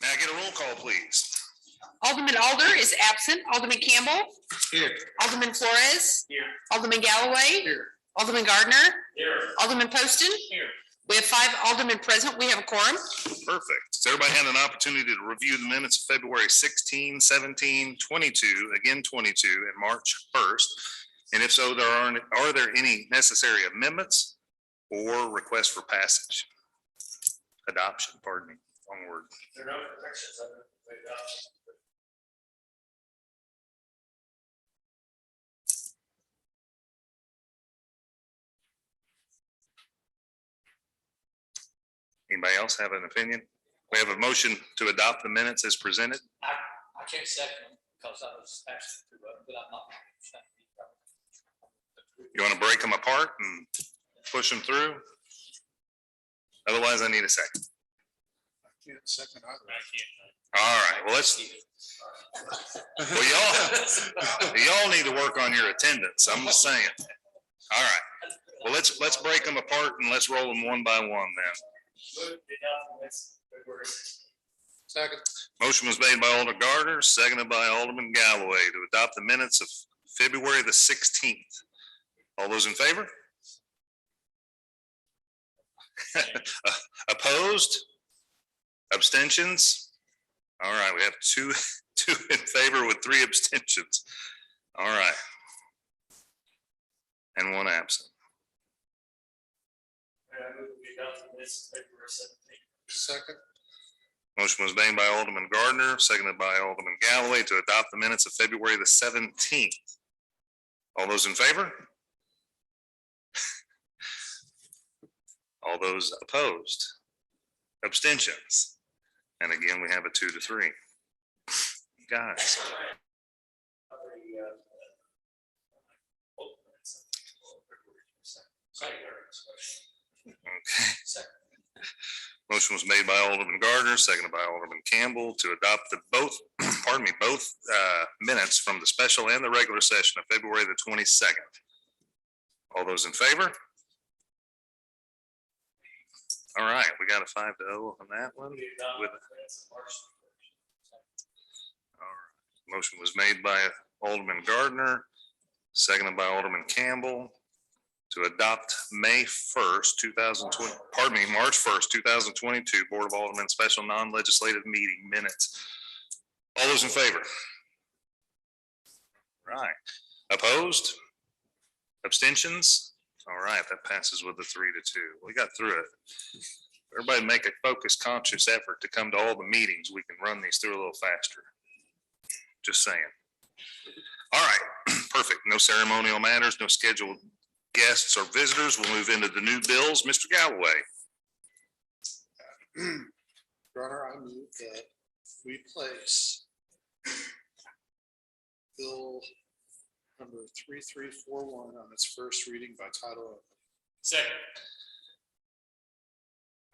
May I get a roll call, please? Alderman Alder is absent. Alderman Campbell. Here. Alderman Flores. Here. Alderman Galloway. Here. Alderman Gardner. Here. Alderman Poston. Here. We have 5 aldermen present. We have a quorum. Perfect. So everybody had an opportunity to review the minutes of February 16, 17, 22, again 22, and March 1st. And if so, are there any necessary amendments or requests for passage? Adoption, pardon me, wrong word. There are no corrections under the adoption. Anybody else have an opinion? We have a motion to adopt the minutes as presented. I can't second them because I was asked to, but I'm not. You want to break them apart and push them through? Otherwise, I need a second. I can't second either. I can't. All right, well, y'all need to work on your attendance. I'm just saying. All right, well, let's break them apart and let's roll them one by one then. Second. Motion was made by Alderman Gardner, seconded by Alderman Galloway to adopt the minutes of February the 16th. All those in favor? Opposed? Abstentions? All right, we have two in favor with 3 abstentions. All right. And 1 absent. Second. Motion was made by Alderman Gardner, seconded by Alderman Galloway to adopt the minutes of February the 17th. All those in favor? All those opposed? Abstentions? And again, we have a 2 to 3. Guys. Okay. Motion was made by Alderman Gardner, seconded by Alderman Campbell to adopt both minutes from the special and the regular session of February the 22nd. All those in favor? All right, we got a 5-0 on that one. All right. Motion was made by Alderman Gardner, seconded by Alderman Campbell to adopt March 1st, 2022 Board of Aldermen special non-legislative meeting minutes. All those in favor? Right. Opposed? Abstentions? All right, that passes with a 3 to 2. We got through it. Everybody make a focused, conscious effort to come to all the meetings. We can run these through a little faster. Just saying. All right, perfect. No ceremonial matters, no scheduled guests or visitors. We'll move into the new bills. Mr. Galloway. Your Honor, I move that we place bill number 3341 on its first reading by title only. Second.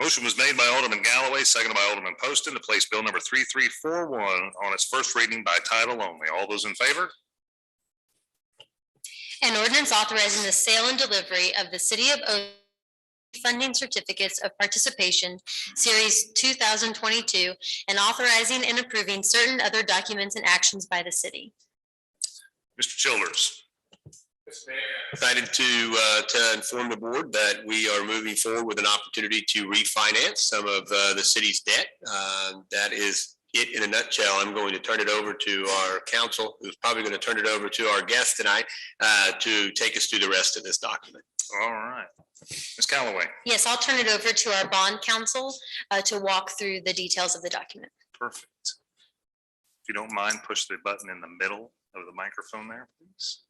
Motion was made by Alderman Galloway, seconded by Alderman Poston to place bill number 3341 on its first reading by title only. All those in favor? An ordinance authorizing the sale and delivery of the City of Oak funding certificates of participation, Series 2022, and authorizing and approving certain other documents and actions by the city. Mr. Childers. Excited to inform the board that we are moving forward with an opportunity to refinance some of the city's debt. That is it in a nutshell. I'm going to turn it over to our counsel, who's probably going to turn it over to our guest tonight to take us through the rest of this document. All right. Ms. Calloway. Yes, I'll turn it over to our bond counsel to walk through the details of the document. Perfect. If you don't mind, push the button in the middle of the microphone there, please.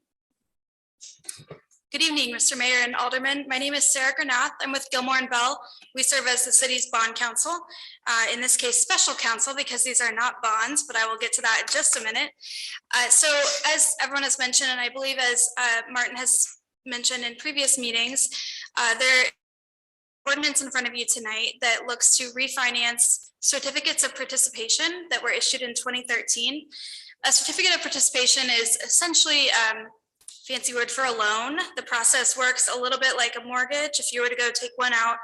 Good evening, Mr. Mayor and Alderman. My name is Sarah Granath. I'm with Gilmore and Bell. We serve as the city's bond counsel, in this case, special counsel, because these are not bonds, but I will get to that in just a minute. So as everyone has mentioned, and I believe as Martin has mentioned in previous meetings, there is an ordinance in front of you tonight that looks to refinance certificates of participation that were issued in 2013. A certificate of participation is essentially fancy word for a loan. The process works a little bit like a mortgage. If you were to go take one out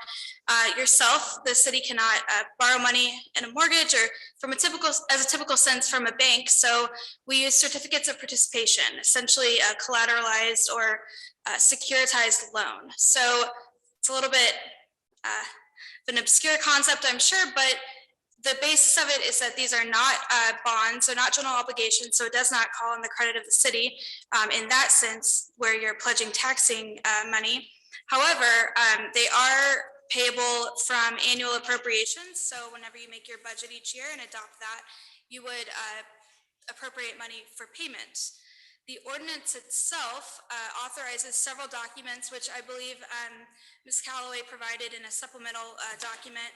Yourself, the city cannot borrow money in a mortgage or as a typical sense from a bank. So we use certificates of participation, essentially a collateralized or securitized loan. So it's a little bit of an obscure concept, I'm sure, but the basis of it is that these are not bonds, they're not general obligations, so it does not call on the credit of the city in that sense where you're pledging taxing money. However, they are payable from annual appropriations. So whenever you make your budget each year and adopt that, you would appropriate money for payment. The ordinance itself authorizes several documents, which I believe Ms. Calloway provided in a supplemental document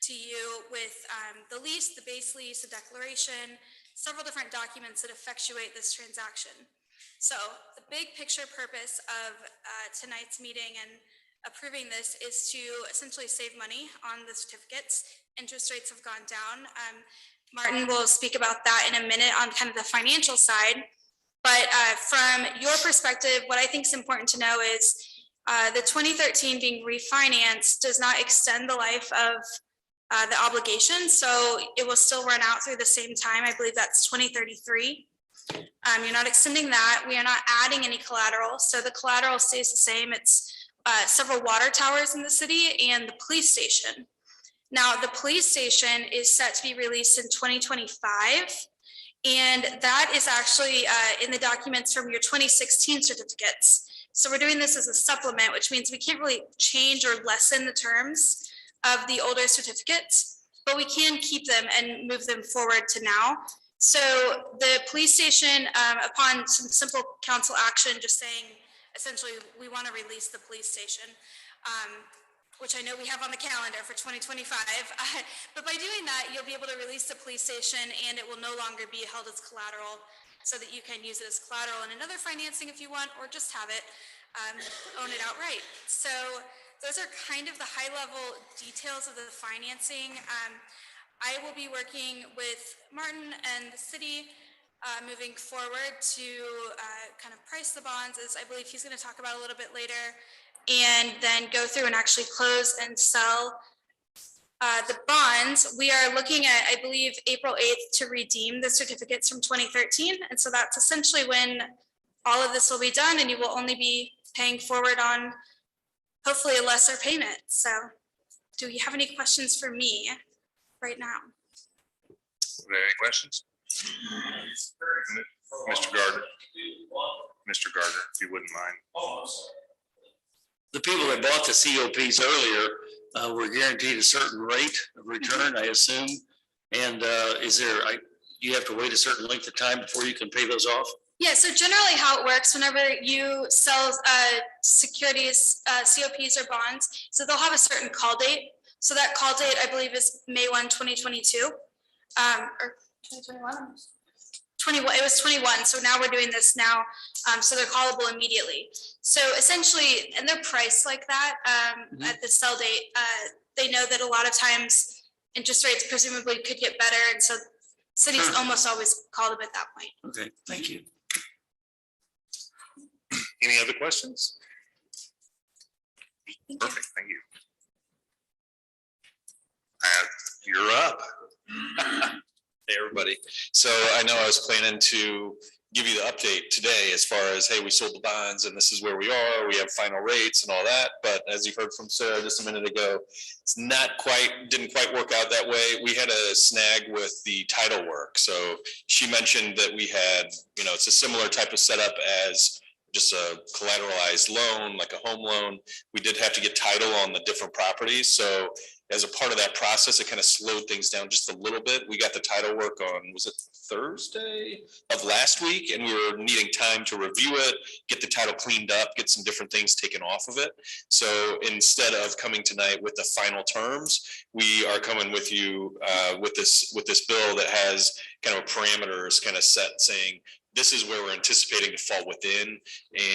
to you with the lease, the base lease, the declaration, several different documents that effectuate this transaction. So the big picture purpose of tonight's meeting and approving this is to essentially save money on the certificates. Interest rates have gone down. Martin will speak about that in a minute on kind of the financial side. But from your perspective, what I think is important to know is the 2013 being refinanced does not extend the life of the obligation. So it will still run out through the same time. I believe that's 2033. You're not extending that. We are not adding any collateral. So the collateral stays the same. It's several water towers in the city and the police station. Now, the police station is set to be released in 2025. And that is actually in the documents from your 2016 certificates. So we're doing this as a supplement, which means we can't really change or lessen the terms of the older certificates, but we can keep them and move them forward to now. So the police station, upon some simple council action, just saying, essentially, we want to release the police station, which I know we have on the calendar for 2025. But by doing that, you'll be able to release the police station and it will no longer be held as collateral so that you can use it as collateral in another financing if you want, or just have it, own it outright. So those are kind of the high level details of the financing. I will be working with Martin and the city moving forward to kind of price the bonds, as I believe he's going to talk about a little bit later, and then go through and actually close and sell the bonds. We are looking at, I believe, April 8th to redeem the certificates from 2013. And so that's essentially when all of this will be done and you will only be paying forward on hopefully a lesser payment. So do you have any questions for me right now? Any questions? Mr. Gardner. Mr. Gardner, if you wouldn't mind. The people that bought the COPs earlier were guaranteed a certain rate of return, I assume. And is there, you have to wait a certain length of time before you can pay those off? Yeah, so generally how it works whenever you sell securities, COPs or bonds, so they'll have a certain call date. So that call date, I believe, is May 1, 2022, or 2021. 21, it was 21, so now we're doing this now, so they're callable immediately. So essentially, and they're priced like that at the sell date. They know that a lot of times interest rates presumably could get better, and so cities almost always call them at that point. Okay, thank you. Any other questions? Perfect, thank you. You're up. Hey, everybody. So I know I was planning to give you the update today as far as, hey, we sold the bonds and this is where we are. We have final rates and all that. But as you heard from Sarah just a minute ago, it's didn't quite work out that way. We had a snag with the title work. So she mentioned that we had, it's a similar type of setup as just a collateralized loan, like a home loan. We did have to get title on the different properties. So as a part of that process, it kind of slowed things down just a little bit. We got the title work on, was it Thursday of last week? And we were needing time to review it, get the title cleaned up, get some different things taken off of it. So instead of coming tonight with the final terms, we are coming with you with this bill that has kind of parameters kind of set saying, this is where we're anticipating to fall within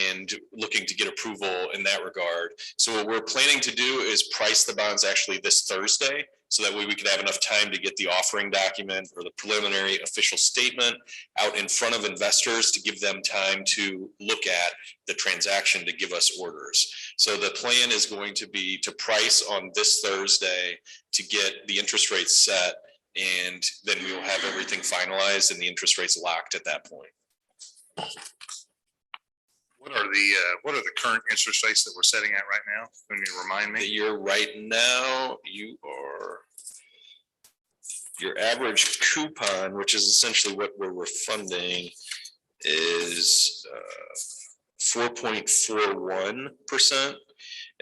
and looking to get approval in that regard. So what we're planning to do is price the bonds actually this Thursday so that way we could have enough time to get the offering document or the preliminary official statement out in front of investors to give them time to look at the transaction to give us orders. So the plan is going to be to price on this Thursday to get the interest rates set, and then we will have everything finalized and the interest rates locked at that point. What are the current interest rates that we're setting at right now? Can you remind That me? you're right now, your average coupon, which is essentially what we're funding, is 4.41%.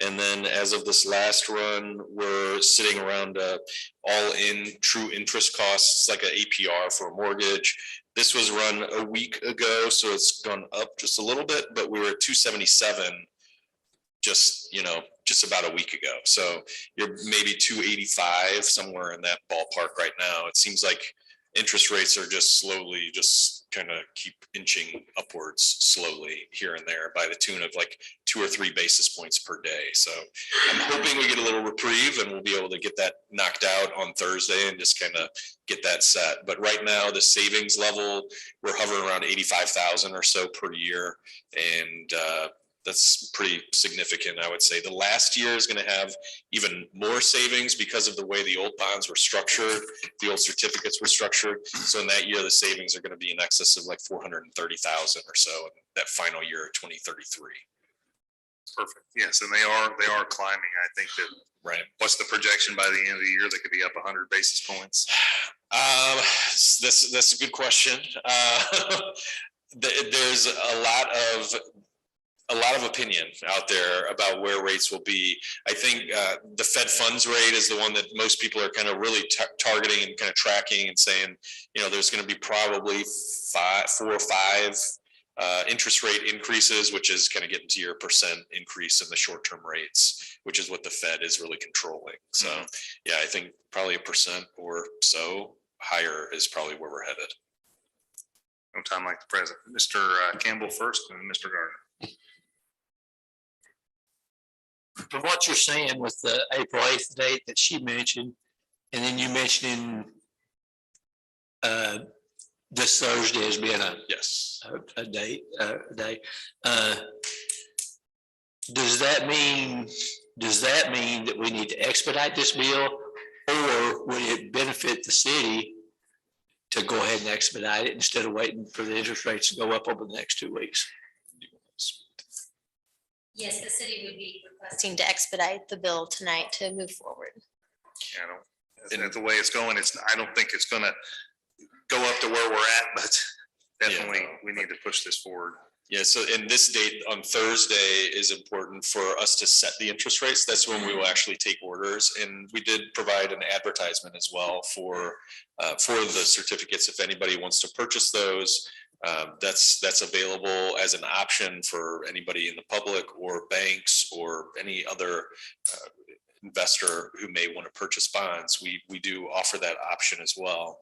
And then as of this last run, we're sitting around all in true interest costs. It's like an APR for a mortgage. This was run a week ago, so it's gone up just a little bit, but we were at 277 just about a week ago. So you're maybe 285, somewhere in that ballpark right now. It seems like interest rates are just slowly kind of keep inching upwards slowly here and there by the tune of like 2 or 3 basis points per day. So I'm hoping we get a little reprieve and we'll be able to get that knocked out on Thursday and just kind of get that set. But right now the savings level, we're hovering around 85,000 or so per year. And that's pretty significant, I would say. The last year is going to have even more savings because of the way the old bonds were structured, the old certificates were structured. So in that year, the savings are going to be in excess of like 430,000 or so in that final year of 2033. Perfect. Yes, and they are climbing. I think that. Right. What's the projection by the end of the year? They could be up 100 basis points. That's a good question. There's a lot of opinion out there about where rates will be. I think the Fed funds rate is the one that most people are kind of really targeting and kind of tracking and saying, there's going to be probably 4 or 5 interest rate increases, which is kind of getting to your percent increase in the short-term rates, which is what the Fed is really controlling. So yeah, I think probably 1% or so higher is probably where we're headed. No time like the present. Mr. Campbell first and Mr. Gardner. From what you're saying with the April 8th date that she mentioned, and then you mentioning this Thursday as being a day. Does that mean that we need to expedite this bill, or would it benefit the city to go ahead and expedite it instead of waiting for the interest rates to go up over the next 2 weeks? Yes, the city would be requesting to expedite the bill tonight to move forward. And the way it's going, I don't think it's going to go up to where we're at, but definitely we need to push this forward. Yeah, so in this date on Thursday is important for us to set the interest rates. That's when we will actually take orders. And we did provide an advertisement as well for the certificates. If anybody wants to purchase those, that's available as an option for anybody in the public or banks or any other investor who may want to purchase bonds. We do offer that option as well.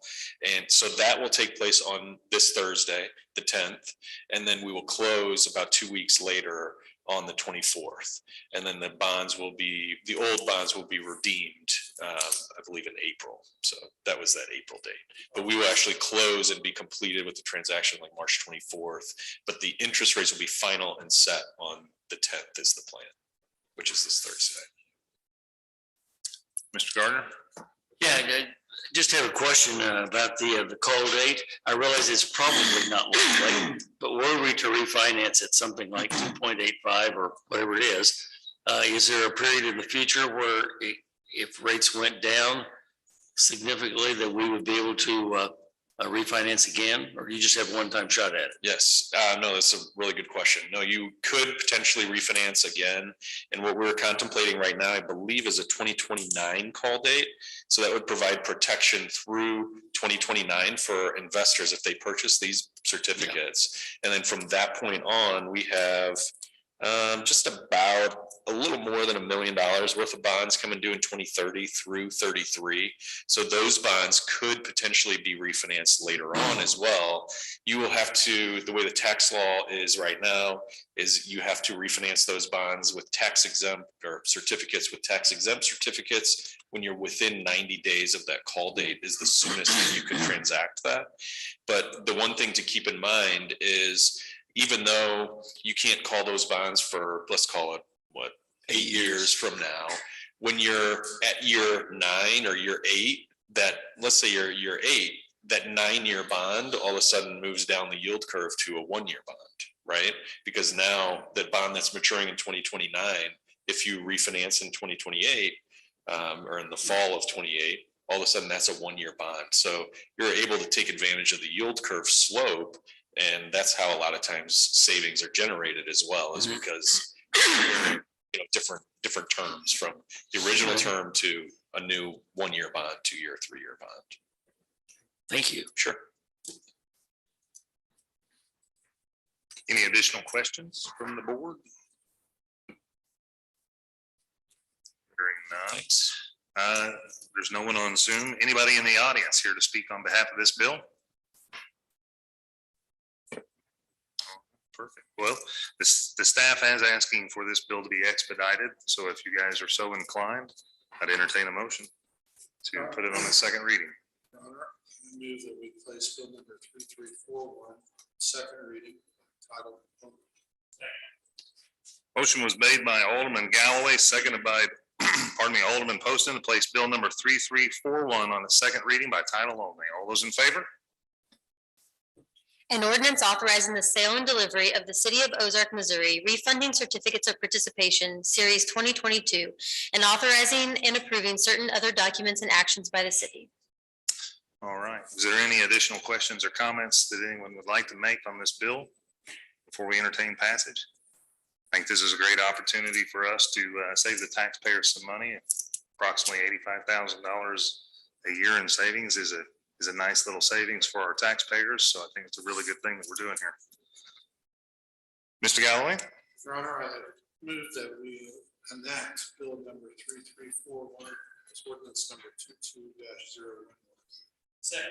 And so that will take place on this Thursday, the 10th, and then we will close about 2 weeks later on the 24th. And then the old bonds will be redeemed, I believe in April. So that was that April date. But we will actually close and be completed with the transaction like March 24th. But the interest rates will be final and set on the 10th is the plan, which is this Thursday. Mr. Gardner? Yeah, I just have a question about the call date. I realize it's probably not likely, but were we to refinance at something like 2.85 or whatever it is there a period in the future where if rates went down significantly that we would be able to refinance again, or do you just have one-time shot at it? Yes, no, that's a really good question. No, you could potentially refinance again. And what we're contemplating right now, I believe, is a 2029 call date. So that would provide protection through 2029 for investors if they purchase these certificates. Yeah. And then from that point on, we have just about a little more than $1 million worth of bonds coming due in 2030 through 33. So those bonds could potentially be refinanced later on as well. You will have to, the way the tax law is right now, is you have to refinance those bonds with tax exempt or certificates with tax exempt certificates when you're within 90 days of that call date is the soonest that you can transact that. But the one thing to keep in mind is even though you can't call those bonds for, let's call it, what, 8 years from now, when you're at year 9 or year 8, that, let's say you're year 8, that 9-year bond all of a sudden moves down the yield curve to a 1-year bond, right? Because now that bond that's maturing in 2029, if you refinance in 2028 or in the fall of 28, all of a sudden that's a 1-year bond. So you're able to take advantage of the yield curve slope. And that's how a lot of times savings are generated as well, is because different terms from the original term to a new 1-year bond, 2-year, 3-year bond. Thank you. Sure. Any additional questions from the board? Hearing none. There's no one on Zoom. Anybody in the audience here to speak on behalf of this bill? Perfect. Well, the staff is asking for this bill to be expedited. So if you guys are so inclined, I'd entertain a motion to put it on the second reading. Your Honor, I move that we place bill number 3341, second reading, title only. Motion was made by Alderman Galloway, seconded by, pardon me, Alderman Poston to place bill number 3341 on the second reading by title only. All those in favor? An ordinance authorizing the sale and delivery of the City of Ozark, Missouri refunding certificates of participation, Series 2022, and authorizing and approving certain other documents and actions by the city. All right. Is there any additional questions or comments that anyone would like to make on this bill before we entertain passage? I think this is a great opportunity for us to save the taxpayers some money. Approximately $85,000 a year in savings is a nice little savings for our taxpayers. So I think it's a really good thing that we're doing here. Mr. Galloway? Your Honor, I move that we enact bill number 3341 as ordinance number 22-011. Second.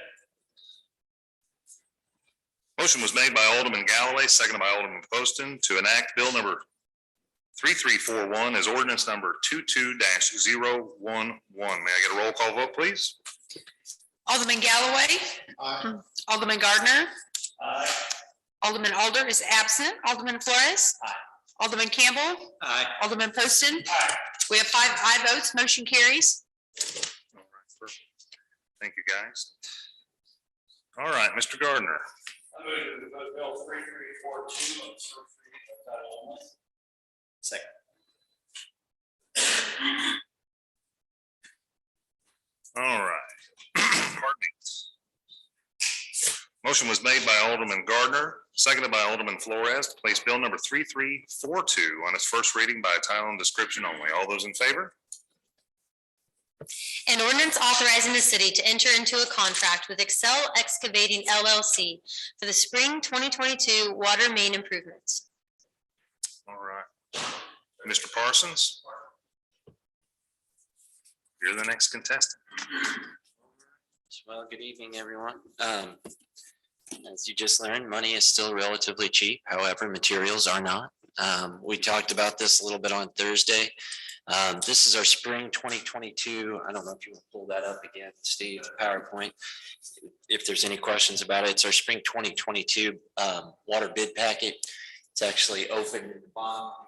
Motion was made by Alderman Galloway, seconded by Alderman Poston to enact bill number 3341 as ordinance number 22-011. May I get a roll call vote, please? Alderman Galloway, Aye. Alderman Gardner, Aye. Alderman Alder is absent, Alderman Flores. Aye. Alderman Campbell, Aye. Alderman Poston. Aye. We have 5 aye votes, motion carries. All right, perfect. Thank you, guys. All right, Mr. Gardner. I move that we vote bill 3342 on its first reading by title only. Second. All right. Pardon me. Motion was made by Alderman Gardner, seconded by Alderman Flores to place bill number 3342 on its first reading by title and description only. All those in favor? An ordinance authorizing the city to enter into a contract with Excel Excavating LLC for the spring 2022 water main improvements. All right. Mr. Parsons? You're the next contestant. Well, good evening, everyone. As you just learned, money is still relatively cheap. However, materials are not. We talked about this a little bit on Thursday. This is our spring 2022. I don't know if you will pull that up again, Steve, PowerPoint. If there's any questions about it, it's our spring 2022 water bid packet. It's actually open in the bottom.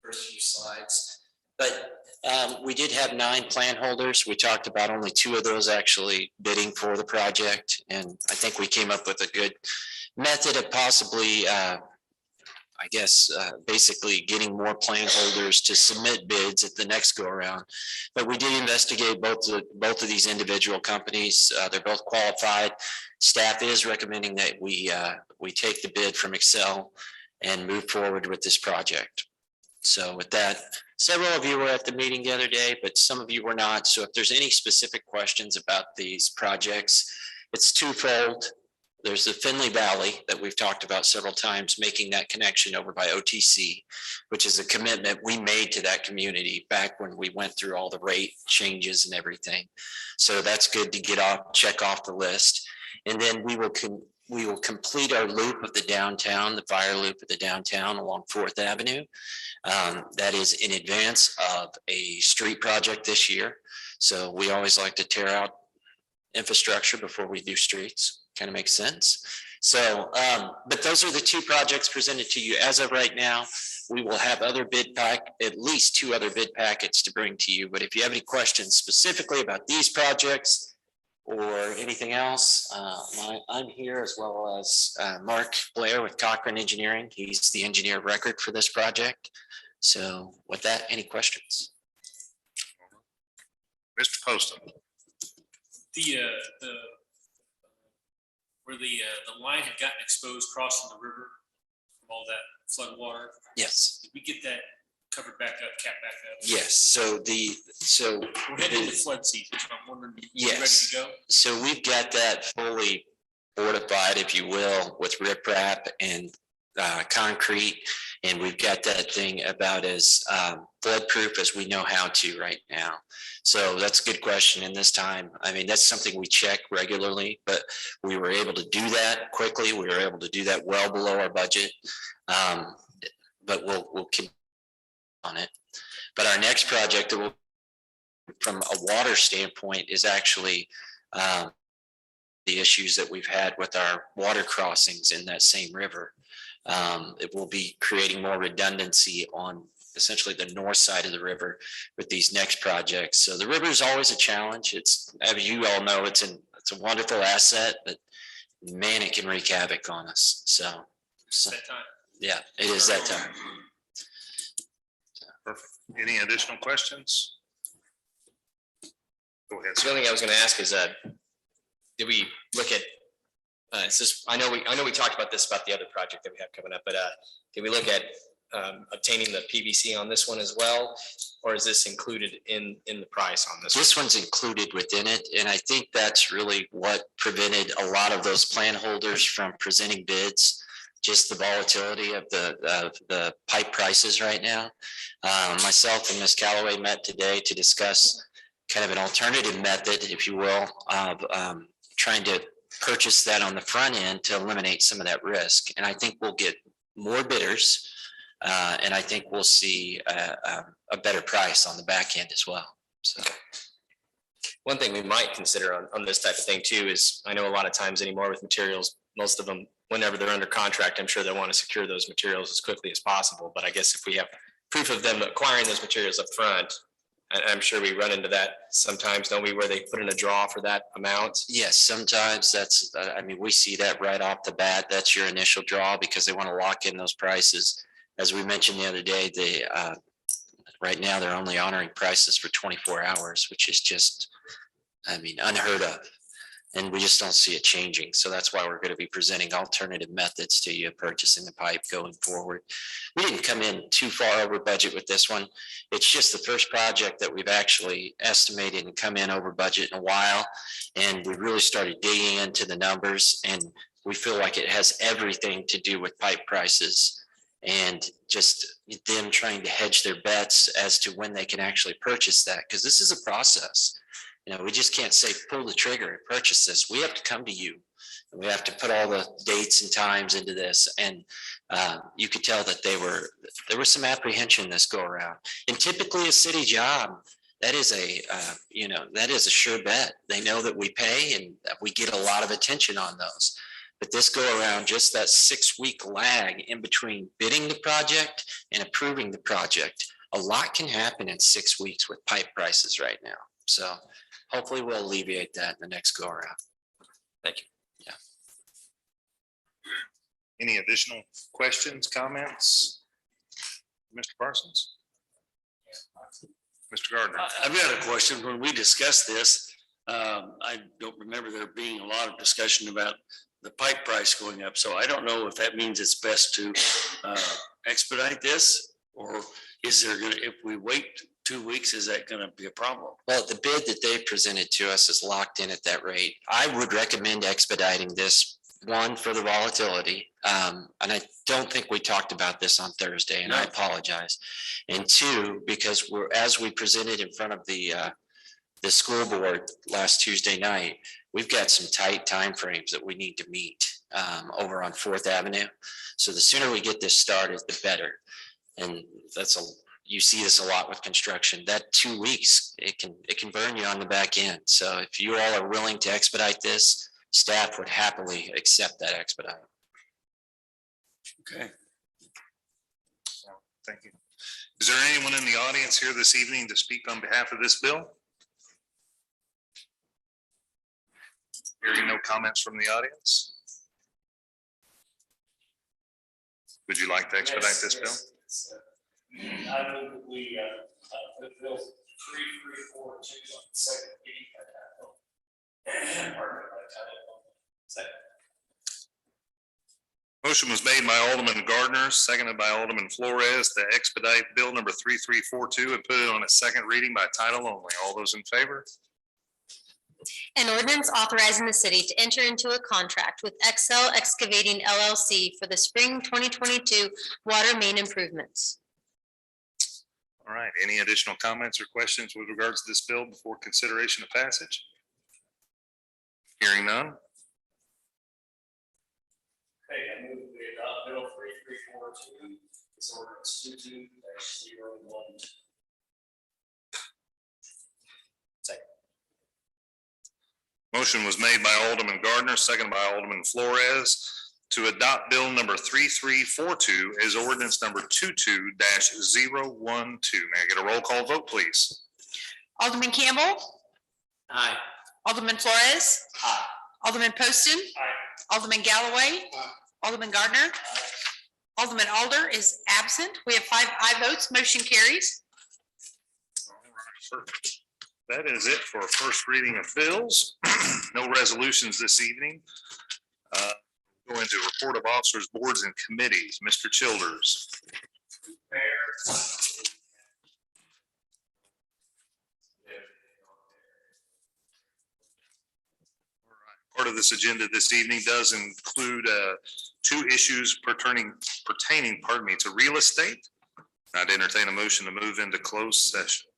First few slides. But we did have 9 plan holders. We talked about only 2 of those actually bidding for the project. And I think we came up with a good method of possibly, I guess, basically getting more plan holders to submit bids at the next go around. But we did investigate both of these individual companies. They're both qualified. Staff is recommending that we take the bid from Excel and move forward with this project. So with that, several of you were at the meeting the other day, but some of you were not. So if there's any specific questions about these projects, it's twofold. there's the Finley Valley that we've talked about several times, making that connection over by OTC, which is a commitment we made to that community back when we went through all the rate changes and everything. So that's good to get off, check off the list. And then we will complete our loop of the downtown, the fire loop of the downtown along 4th Avenue. That is in advance of a street project this year. So we always like to tear out infrastructure before we do streets. Kind of makes sense. So, but those are the 2 projects presented to you as of right now. We will have other at least 2 other bid packets to bring to you. But if you have any questions specifically about these projects or anything else, I'm here, as well as Mark Blair with Cochran Engineering. He's the engineer of record for this project. So with that, any questions? Mr. Poston. Where the line had gotten exposed crossing the river from all that flood water, Yes. did we get that covered back up, capped back up? Yes. So We're heading into flood season, so I'm wondering, are you ready yes. to go? So we've got that fully fortified, if you will, with riprap and concrete. And we've got that thing about as flood-proof as we know how to right now. So that's a good question. In this time, I mean, that's something we check regularly, but we were able to do that quickly. We were able to do that well below our budget. But we'll keep on it. But our next project that will, from a water standpoint, is actually the issues that we've had with our water crossings in that same river. It will be creating more redundancy on essentially the north side of the river with these next projects. So the river is always a challenge. It's, as you all know, it's a wonderful asset, but man, it can wreak havoc on us. So That time. yeah, it is that time. Perfect. Any additional questions? Go ahead. So the only thing I was going to ask is, did we look at, it's just, I know we talked about this, about the other project that we have coming up, but did we look at obtaining the PVC on this one as well? Or is this included in the price on this? This one's included within it. And I think that's really what prevented a lot of those plan holders from presenting bids. Just the volatility of the pipe prices right now. Myself and Ms. Callaway met today to discuss kind of an alternative method, if you will, of trying to purchase that on the front end to eliminate some of that risk. And I think we'll get more bidders, and I think we'll see a better price on the back end as well. So. One thing we might consider on this type of thing too is, I know a lot of times anymore with materials, most of them, whenever they're under contract, I'm sure they want to secure those materials as quickly as possible. But I guess if we have proof of them acquiring those materials up front, and I'm sure we run into that sometimes, don't we, where they put in a draw for that amount? Yes, sometimes that's, I mean, we see that right off the bat. That's your initial draw because they want to lock in those prices. As we mentioned the other day, they right now they're only honoring prices for 24 hours, which is just, I mean, unheard of. And we just don't see it changing. So that's why we're going to be presenting alternative methods to you purchasing the pipe going forward. We didn't come in too far over budget with this one. It's just the first project that we've actually estimated and come in over budget in a while. And we really started digging into the numbers, and we feel like it has everything to do with pipe prices and just them trying to hedge their bets as to when they can actually purchase that. Because this is a process. You know, we just can't say, pull the trigger and purchase this. We have to come to you. And we have to put all the dates and times into this. And you could tell that there was some apprehension this go around. And typically a city job, that is that is a sure bet. They know that we pay and we get a lot of attention on those. But this go around, just that 6-week lag in between bidding the project and approving the project, a lot can happen in 6 weeks with pipe prices right now. So hopefully we'll alleviate that in the next go around. Thank you. Yeah. Any additional questions, comments? Mr. Parsons? Mr. Gardner? I've got a question. When we discussed this, I don't remember there being a lot of discussion about the pipe price going up. So I don't know if that means it's best to expedite this, or is there gonna, if we wait 2 weeks, is that gonna be a problem? Well, the bid that they presented to us is locked in at that rate. I would recommend expediting this one, for the volatility. And I don't think we talked about this on Thursday, and I apologize. And two, because as we presented in front of the school board last Tuesday night, we've got some tight timeframes that we need to meet over on Fourth Avenue. So the sooner we get this started, the better. And you see this a lot with construction. That 2 weeks, it can burn you on the back end. So if you all are willing to expedite this, staff would happily accept that expedite. Okay. Thank you. Is there anyone in the audience here this evening to speak on behalf of this bill? Hearing no comments from the audience. Would you like to expedite this bill? I move that we, put bill 3342 on the second reading by title. Pardon me, by title only. Second. Motion was made by Alderman Gardner, seconded by Alderman Flores to expedite bill number 3342 and put it on its second reading by title only. All those in favor? An ordinance authorizing the city to enter into a contract with Excel Excavating LLC for the spring 2022 water main improvements. All right, any additional comments or questions with regards to this bill before consideration of passage? Hearing none. Okay, I move that we adopt bill 3342, this ordinance 22-012. Motion was made by Alderman Gardner, seconded by Alderman Flores to adopt bill number 3342 as ordinance number 22-012. May I get a roll call vote, please? Alderman Campbell, Aye. Alderman Flores, Alderman Poston, Alderman Galloway, Alderman Gardner. Alderman Alder is absent. We have 5 aye votes. Motion carries. All right, perfect. That is it for first reading of bills. No resolutions this evening. Go into report of officers, boards, and committees. Mr. Childers. Part of this agenda this evening does include 2 issues pertaining, to real estate. I'd entertain a motion to move into closed session.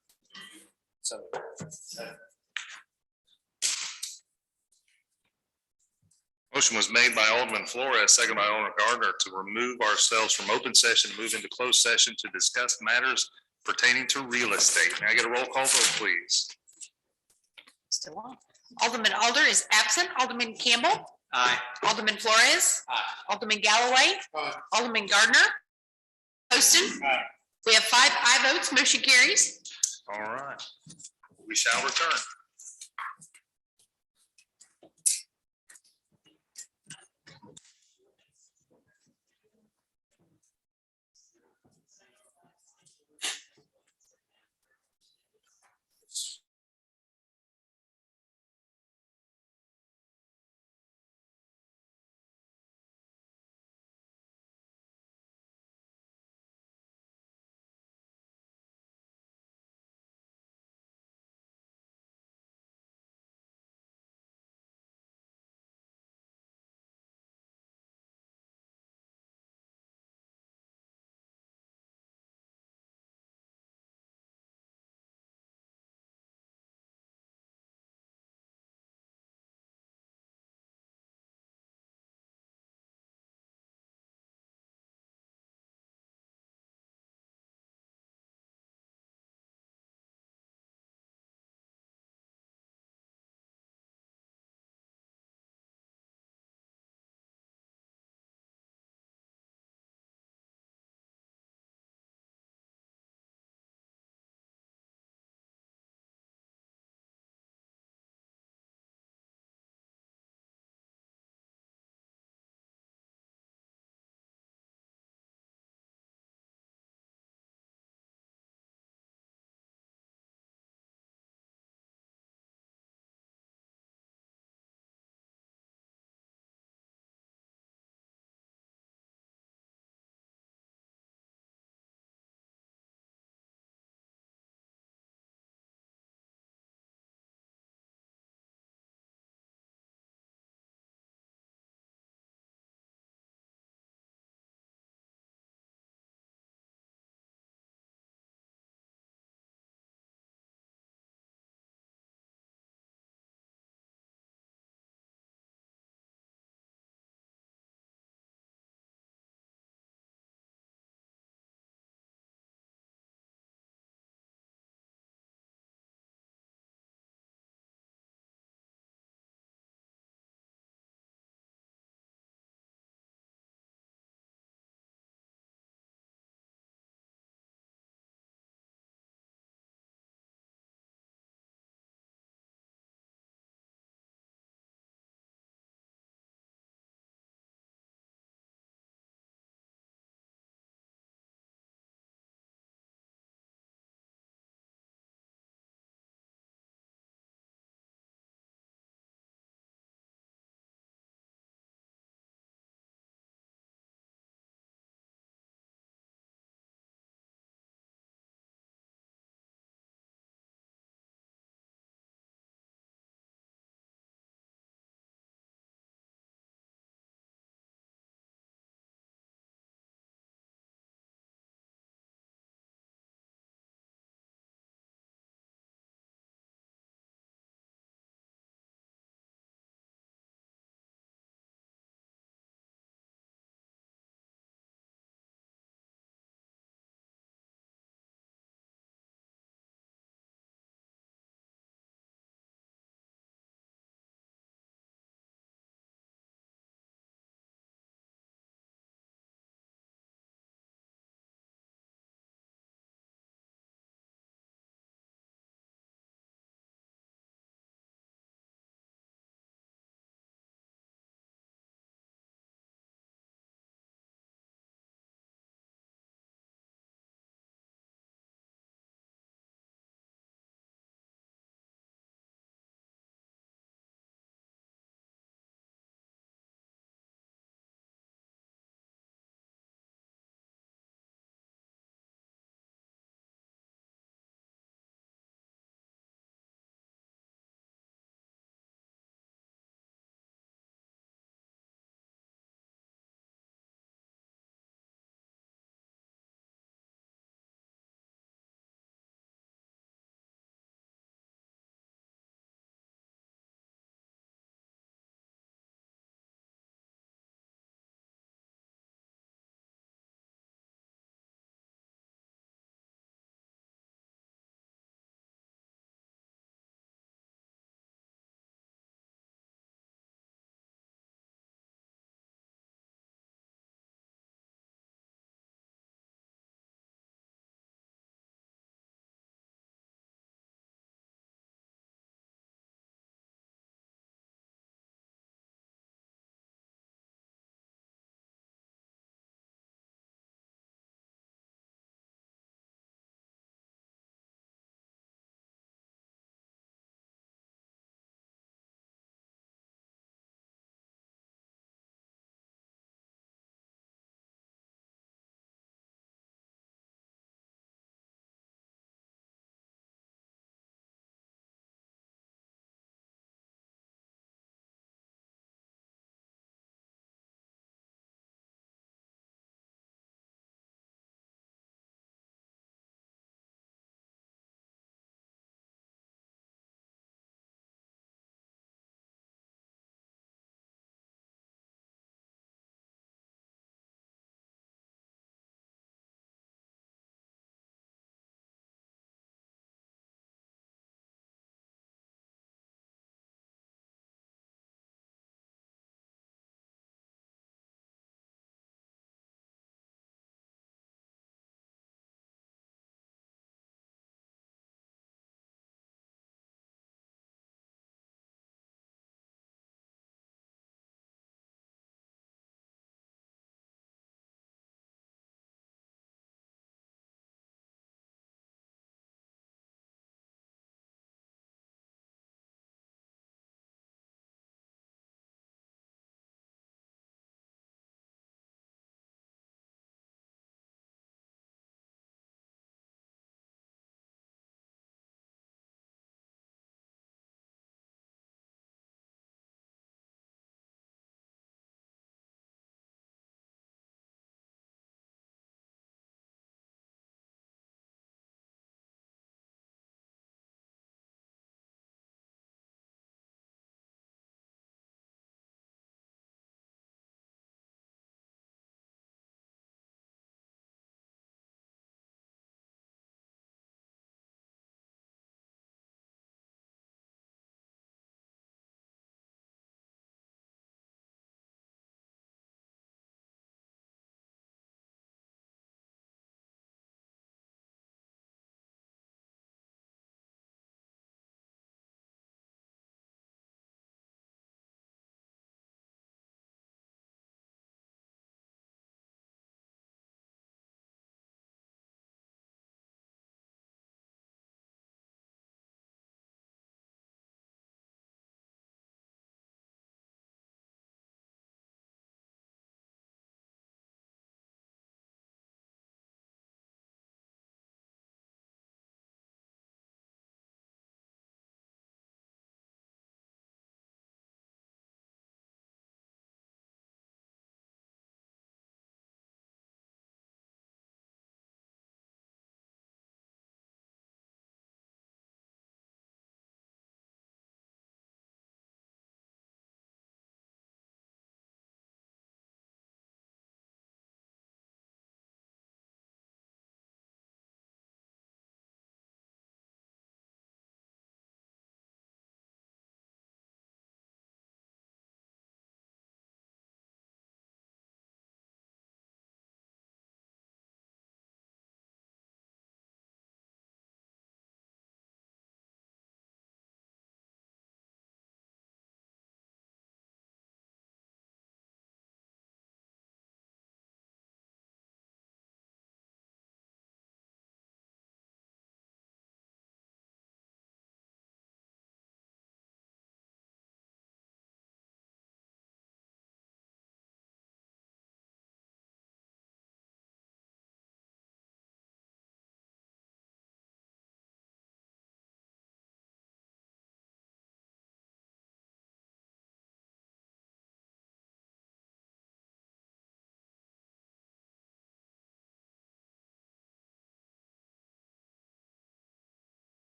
Motion was made by Alderman Flores, second by Alderman Gardner, to remove ourselves from open session, move into closed session to discuss matters pertaining to real estate. May I get a roll call vote, please? Still on. Alderman Alder is absent. Alderman Campbell. Aye. Alderman Flores. Alderman Galloway. Alderman Gardner. Poston. We have 5 aye votes. Motion carries. All right, we shall return.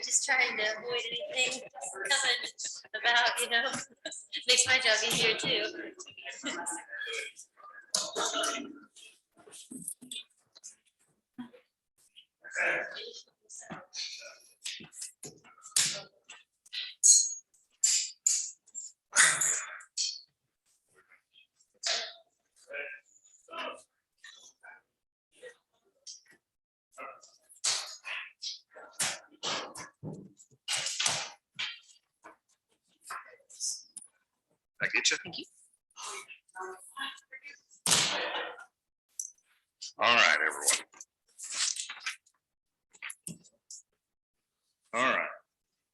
Just trying to avoid anything coming about, makes my job easier too. I get you. Thank you. All right, everyone. All right.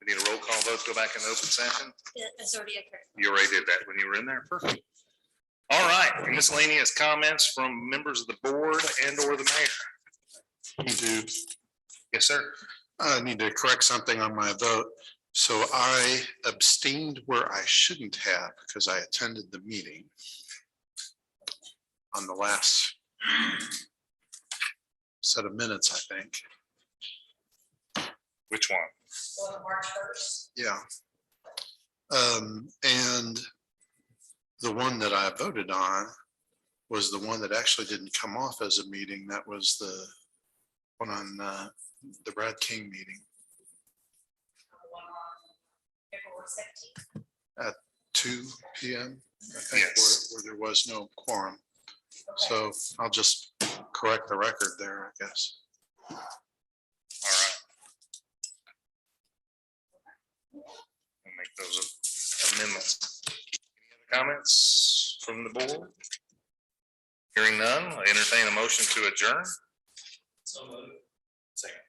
We need a roll call vote to go back in open session. Yeah, that's already occurred. You already did that when you were in there. Perfect. All right, miscellaneous comments from members of the board and or the mayor. You do. Yes, sir. I need to correct something on my vote. So I abstained where I shouldn't have because I attended the meeting on the last set of minutes, I think. Which one? Well, March 1st. Yeah. And the one that I voted on was the one that actually didn't come off as a meeting. That was the one on the Brad King meeting. At 2 p.m. I think, Yes. where there was no quorum. So I'll just correct the record there, I guess. All right. We'll make those amendments. Any other comments from the board? Hearing none, I entertain a motion to adjourn. Second.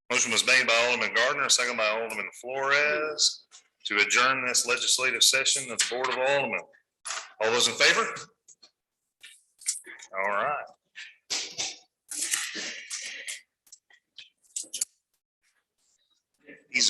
Motion was made by Alderman Gardner, second by Alderman Flores to adjourn this legislative session of the Board of Aldermen. All those in favor? All right. He's